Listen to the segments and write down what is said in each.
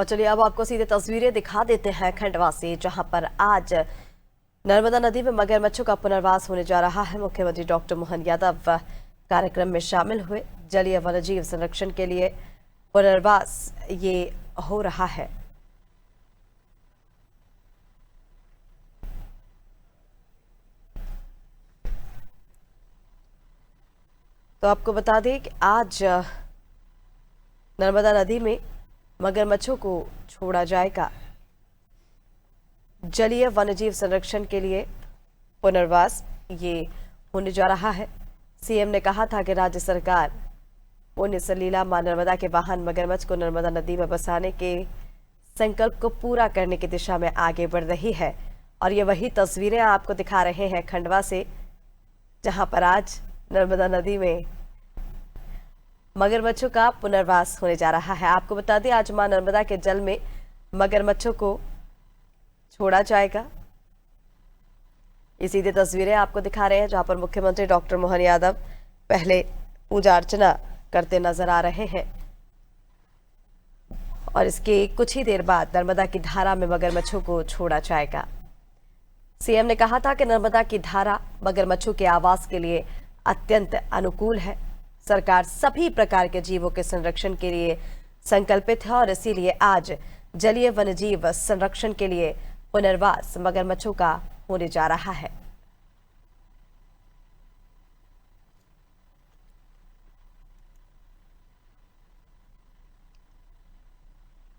और चलिए अब आपको सीधे तस्वीरें दिखा देते हैं खंडवा से, जहां पर आज नर्मदा नदी में मगरमच्छों का पुनर्वास होने जा रहा है। मुख्यमंत्री डॉक्टर मोहन यादव कार्यक्रम में शामिल हुए। जलीय वन्यजीव संरक्षण के लिए पुनर्वास ये हो रहा है। तो आपको बता दें कि आज नर्मदा नदी में मगरमच्छों को छोड़ा जाएगा। जलीय वन्यजीव संरक्षण के लिए पुनर्वास ये होने जा रहा है। सीएम ने कहा था कि राज्य सरकार पुण्य सलीला मां नर्मदा के वाहन मगरमच्छ को नर्मदा नदी में बसाने के संकल्प को पूरा करने की दिशा में आगे बढ़ रही है। और ये वही तस्वीरें आपको दिखा रहे हैं खंडवा से, जहां पर आज नर्मदा नदी में मगरमच्छों का पुनर्वास होने जा रहा है। आपको बता दें आज मां नर्मदा के जल में मगरमच्छों को छोड़ा जाएगा। ये सीधी तस्वीरें आपको दिखा रहे हैं, जहां पर मुख्यमंत्री डॉक्टर मोहन यादव पहले पूजा अर्चना करते नजर आ रहे हैं और इसके कुछ ही देर बाद नर्मदा की धारा में मगरमच्छों को छोड़ा जाएगा। सीएम ने कहा था कि नर्मदा की धारा मगरमच्छों के आवास के लिए अत्यंत अनुकूल है। सरकार सभी प्रकार के जीवों के संरक्षण के लिए संकल्पित है और इसीलिए आज जलीय वन्यजीव संरक्षण के लिए पुनर्वास मगरमच्छों का होने जा रहा है।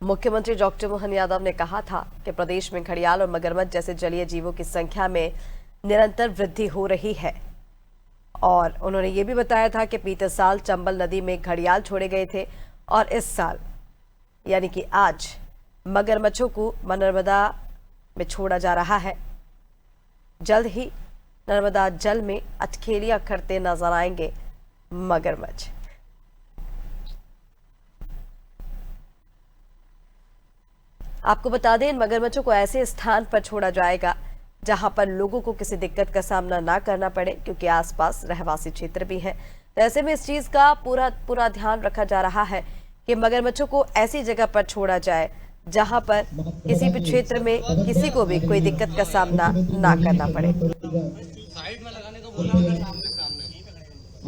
मुख्यमंत्री डॉक्टर मोहन यादव ने कहा था कि प्रदेश में घड़ियाल और मगरमच्छ जैसे जलीय जीवों की संख्या में निरंतर वृद्धि हो रही है। और उन्होंने ये भी बताया था कि बीते साल चंबल नदी में घड़ियाल छोड़े गए थे और इस साल यानी कि आज मगरमच्छों को नर्मदा में छोड़ा जा रहा है। जल्द ही नर्मदा जल में अटखेलियां करते नजर आएंगे मगरमच्छ। आपको बता दें इन मगरमच्छों को ऐसे स्थान पर छोड़ा जाएगा जहां पर लोगों को किसी दिक्कत का सामना ना करना पड़े, क्योंकि आसपास रहवासी क्षेत्र भी हैं। तो ऐसे में इस चीज का पूरा ध्यान रखा जा रहा है कि मगरमच्छों को ऐसी जगह पर छोड़ा जाए जहां पर किसी भी क्षेत्र में किसी को भी कोई दिक्कत का सामना ना करना पड़े। साइड में लगाने को बोला होगा, सामने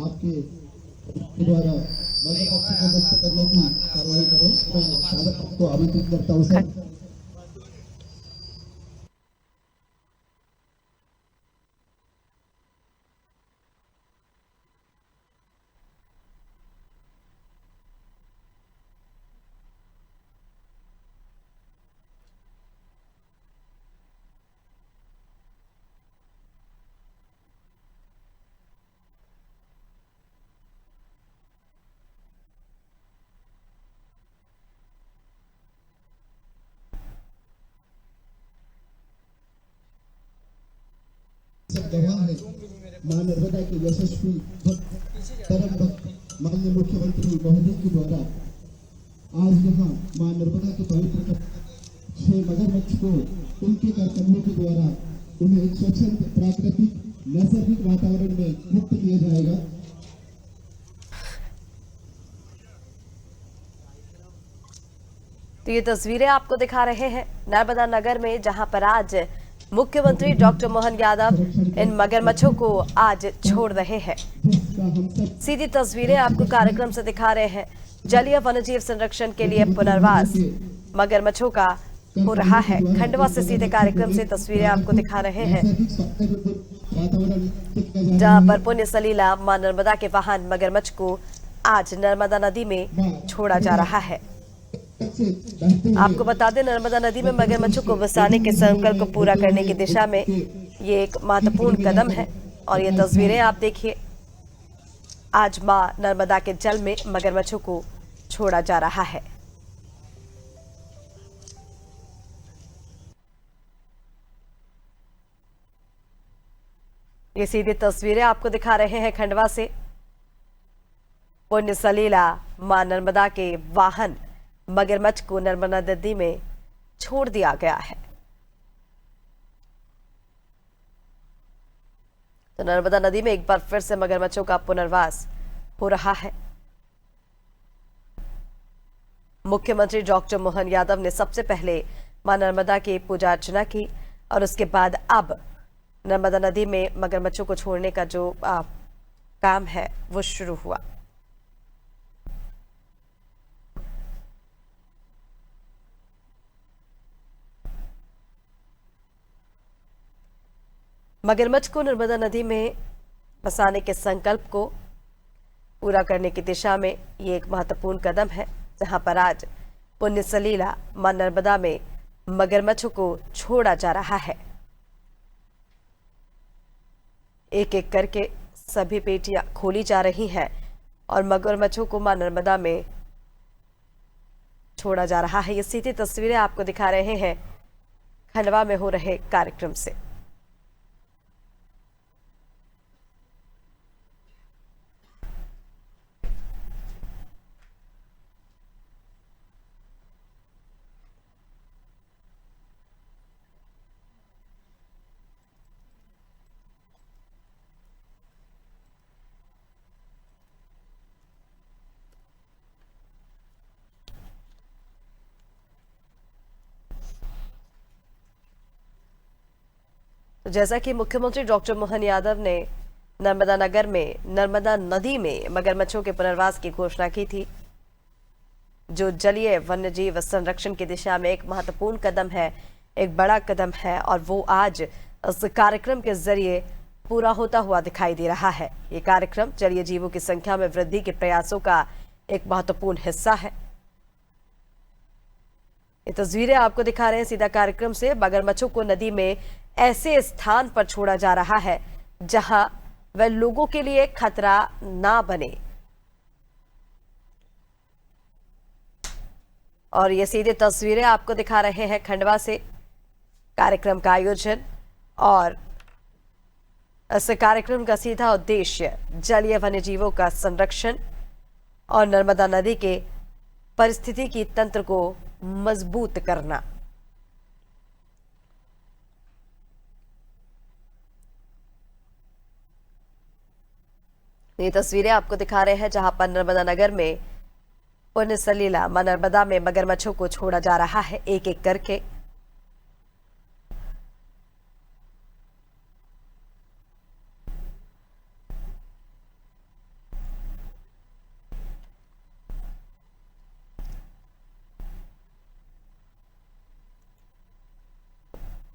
आपके द्वारा मगरमच्छ को मुक्त करने की कार्रवाई करें। स्वागत को आमंत्रित करता हूं सर। गवाह है मां नर्मदा के यशस्वी परम भक्त माननीय मुख्यमंत्री महोदय के द्वारा आज यहाँ मां नर्मदा के पवित्र 6 मगरमच्छ को उनके कर्तव्यों के द्वारा उन्हें एक स्वच्छंद प्राकृतिक नैसर्गिक वातावरण में मुक्त किया जाएगा। तो ये तस्वीरें आपको दिखा रहे हैं नर्मदा नगर में, जहां पर आज मुख्यमंत्री डॉक्टर मोहन यादव इन मगरमच्छों को आज छोड़ रहे हैं। सीधी तस्वीरें आपको कार्यक्रम से दिखा रहे हैं। जलीय वन्यजीव संरक्षण के लिए पुनर्वास मगरमच्छों का हो रहा है। खंडवा से सीधे कार्यक्रम से तस्वीरें आपको दिखा रहे हैं, जहां पर पुण्य सलीला मां नर्मदा के वाहन मगरमच्छ को आज नर्मदा नदी में छोड़ा जा रहा है। आपको बता दें नर्मदा नदी में मगरमच्छों को बसाने के संकल्प को पूरा करने की दिशा में ये एक महत्वपूर्ण कदम है। और ये तस्वीरें आप देखिए, आज मां नर्मदा के जल में मगरमच्छों को छोड़ा जा रहा है। ये सीधी तस्वीरें आपको दिखा रहे हैं खंडवा से। पुण्य सलीला मां नर्मदा के वाहन मगरमच्छ को नर्मदा नदी में छोड़ दिया गया है। तो नर्मदा नदी में एक बार फिर से मगरमच्छों का पुनर्वास हो रहा है। मुख्यमंत्री डॉक्टर मोहन यादव ने सबसे पहले मां नर्मदा की पूजा अर्चना की और उसके बाद अब नर्मदा नदी में मगरमच्छों को छोड़ने का जो काम है वो शुरू हुआ। मगरमच्छ को नर्मदा नदी में बसाने के संकल्प को पूरा करने की दिशा में ये एक महत्वपूर्ण कदम है, जहां पर आज पुण्य सलीला मां नर्मदा में मगरमच्छों को छोड़ा जा रहा है। एक एक करके सभी पेटियां खोली जा रही हैं और मगरमच्छों को मां नर्मदा में छोड़ा जा रहा है। ये सीधी तस्वीरें आपको दिखा रहे हैं खंडवा में हो रहे कार्यक्रम से। तो जैसा कि मुख्यमंत्री डॉक्टर मोहन यादव ने नर्मदा नगर में नर्मदा नदी में मगरमच्छों के पुनर्वास की घोषणा की थी, जो जलीय वन्यजीव संरक्षण की दिशा में एक महत्वपूर्ण कदम है, एक बड़ा कदम है और वो आज इस कार्यक्रम के जरिए पूरा होता हुआ दिखाई दे रहा है। ये कार्यक्रम जलीय जीवों की संख्या में वृद्धि के प्रयासों का एक महत्वपूर्ण हिस्सा है। ये तस्वीरें आपको दिखा रहे हैं सीधा कार्यक्रम से। मगरमच्छों को नदी में ऐसे स्थान पर छोड़ा जा रहा है जहां वह लोगों के लिए खतरा ना बने। और ये सीधे तस्वीरें आपको दिखा रहे हैं खंडवा से कार्यक्रम का आयोजन, और इस कार्यक्रम का सीधा उद्देश्य जलीय वन्यजीवों का संरक्षण और नर्मदा नदी के पारिस्थितिकी तंत्र को मजबूत करना। ये तस्वीरें आपको दिखा रहे हैं जहां पर नर्मदा नगर में पुण्य सलीला मां नर्मदा में मगरमच्छों को छोड़ा जा रहा है एक एक करके।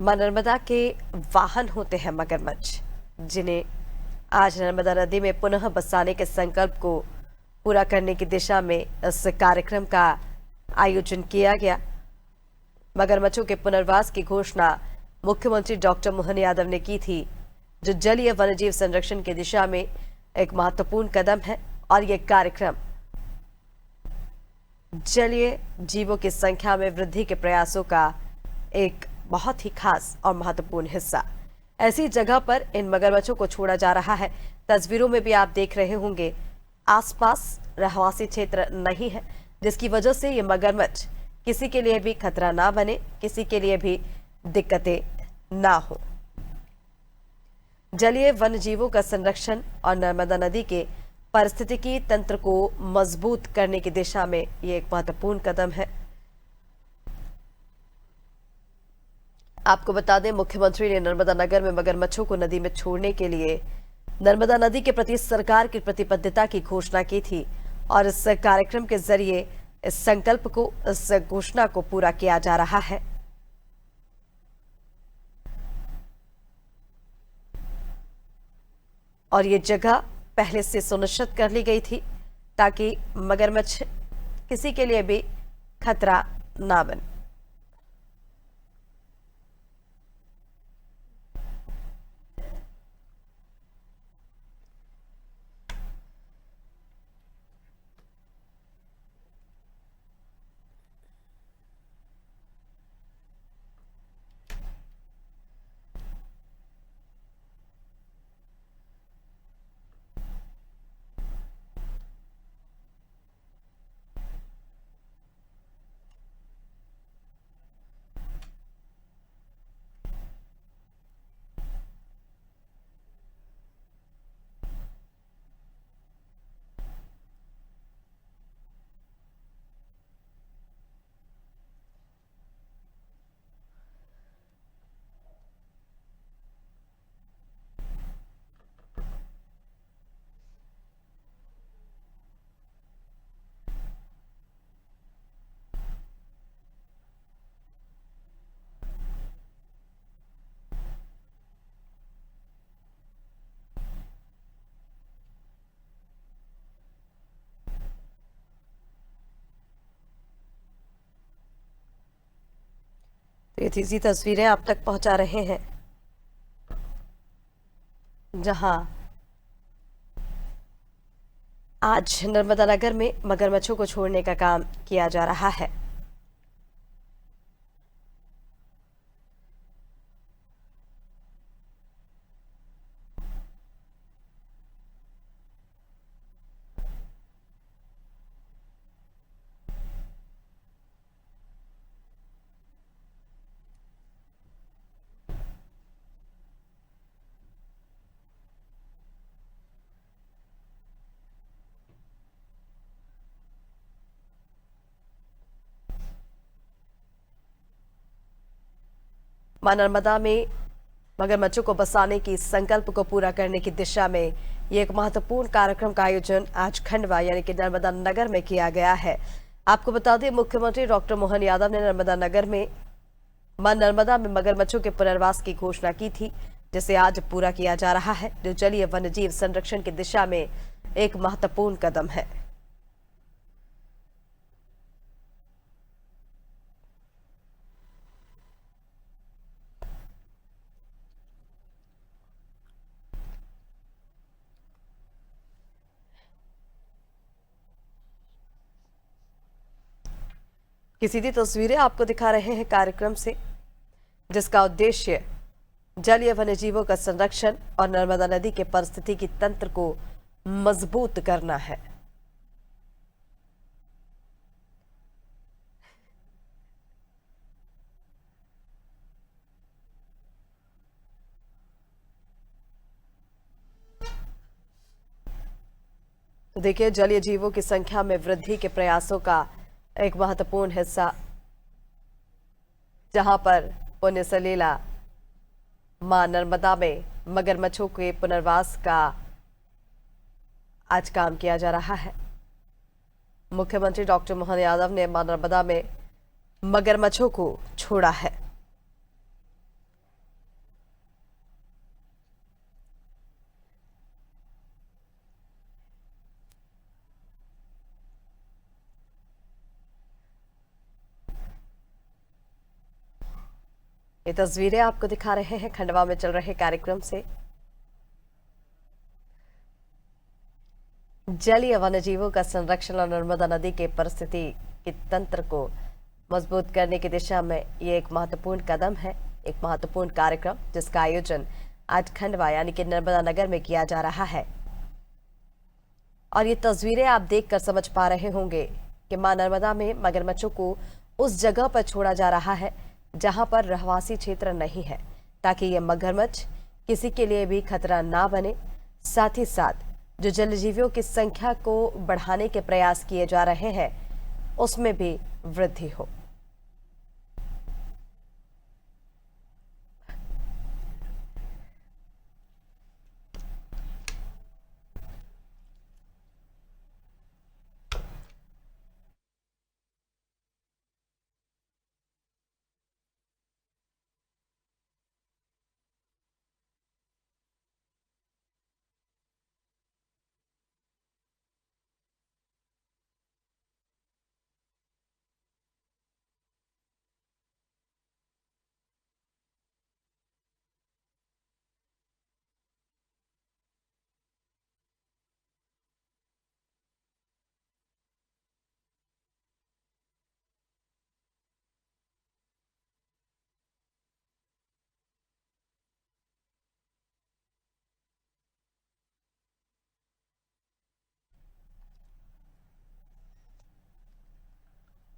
मां नर्मदा के वाहन होते हैं मगरमच्छ, जिन्हें आज नर्मदा नदी में पुनः बसाने के संकल्प को पूरा करने की दिशा में इस कार्यक्रम का आयोजन किया गया। मगरमच्छों के पुनर्वास की घोषणा मुख्यमंत्री डॉक्टर मोहन यादव ने की थी, जो जलीय वन्यजीव संरक्षण की दिशा में एक महत्वपूर्ण कदम है और यह कार्यक्रम जलीय जीवों की संख्या में वृद्धि के प्रयासों का एक बहुत ही खास और महत्वपूर्ण हिस्सा। ऐसी जगह पर इन मगरमच्छों को छोड़ा जा रहा है। तस्वीरों में भी आप देख रहे होंगे आसपास रहवासी क्षेत्र नहीं है, जिसकी वजह से ये मगरमच्छ किसी के लिए भी खतरा ना बने, किसी के लिए भी दिक्कतें ना हो। जलीय वन्य जीवों का संरक्षण और नर्मदा नदी के पारिस्थितिकी तंत्र को मजबूत करने की दिशा में ये एक महत्वपूर्ण कदम है। आपको बता दें, मुख्यमंत्री ने नर्मदा नगर में मगरमच्छों को नदी में छोड़ने के लिए नर्मदा नदी के प्रति सरकार की प्रतिबद्धता की घोषणा की थी और इस कार्यक्रम के जरिए इस संकल्प को, इस घोषणा को पूरा किया जा रहा है। और ये जगह पहले से सुनिश्चित कर ली गई थी ताकि मगरमच्छ किसी के लिए भी खतरा ना बने। तो ये थी तस्वीरें आप तक पहुंचा रहे हैं, जहां आज नर्मदा नगर में मगरमच्छों को छोड़ने का काम किया जा रहा है। मां नर्मदा में मगरमच्छों को बसाने की संकल्प को पूरा करने की दिशा में ये एक महत्वपूर्ण कार्यक्रम का आयोजन आज खंडवा यानी कि नर्मदा नगर में किया गया है। आपको बता दें, मुख्यमंत्री डॉक्टर मोहन यादव ने नर्मदा नगर में मां नर्मदा में मगरमच्छों के पुनर्वास की घोषणा की थी, जिसे आज पूरा किया जा रहा है, जो जलीय वन्यजीव संरक्षण की दिशा में एक महत्वपूर्ण कदम है। की सीधी तस्वीरें आपको दिखा रहे हैं कार्यक्रम से, जिसका उद्देश्य जलीय वन्यजीवों का संरक्षण और नर्मदा नदी के पारिस्थितिकी तंत्र को मजबूत करना है। तो देखिए, जलीय जीवों की संख्या में वृद्धि के प्रयासों का एक महत्वपूर्ण हिस्सा, जहां पर पुण्य सलीला मां नर्मदा में मगरमच्छों के पुनर्वास का आज काम किया जा रहा है। मुख्यमंत्री डॉक्टर मोहन यादव ने मां नर्मदा में मगरमच्छों को छोड़ा है। ये तस्वीरें आपको दिखा रहे हैं खंडवा में चल रहे कार्यक्रम से। जलीय वन्यजीवों का संरक्षण और नर्मदा नदी के परिस्थिति के तंत्र को मजबूत करने की दिशा में ये एक महत्वपूर्ण कदम है, एक महत्वपूर्ण कार्यक्रम, जिसका आयोजन आज खंडवा यानी कि नर्मदा नगर में किया जा रहा है। और ये तस्वीरें आप देखकर समझ पा रहे होंगे कि मां नर्मदा में मगरमच्छों को उस जगह पर छोड़ा जा रहा है जहां पर रहवासी क्षेत्र नहीं है, ताकि ये मगरमच्छ किसी के लिए भी खतरा ना बने। साथ ही साथ जो जलजीवियों की संख्या को बढ़ाने के प्रयास किए जा रहे हैं, उसमें भी वृद्धि हो।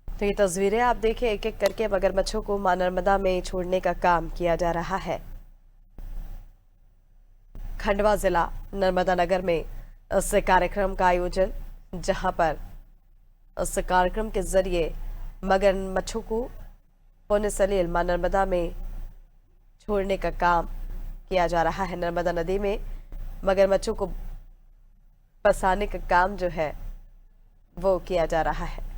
तो ये तस्वीरें आप देखिए, एक एक करके मगरमच्छों को मां नर्मदा में छोड़ने का काम किया जा रहा है। खंडवा जिला नर्मदा नगर में इस कार्यक्रम का आयोजन, जहां पर इस कार्यक्रम के जरिए मगरमच्छों को पुण्य सलील मां नर्मदा में छोड़ने का काम किया जा रहा है। नर्मदा नदी में मगरमच्छों को बसाने का काम जो है वो किया जा रहा है।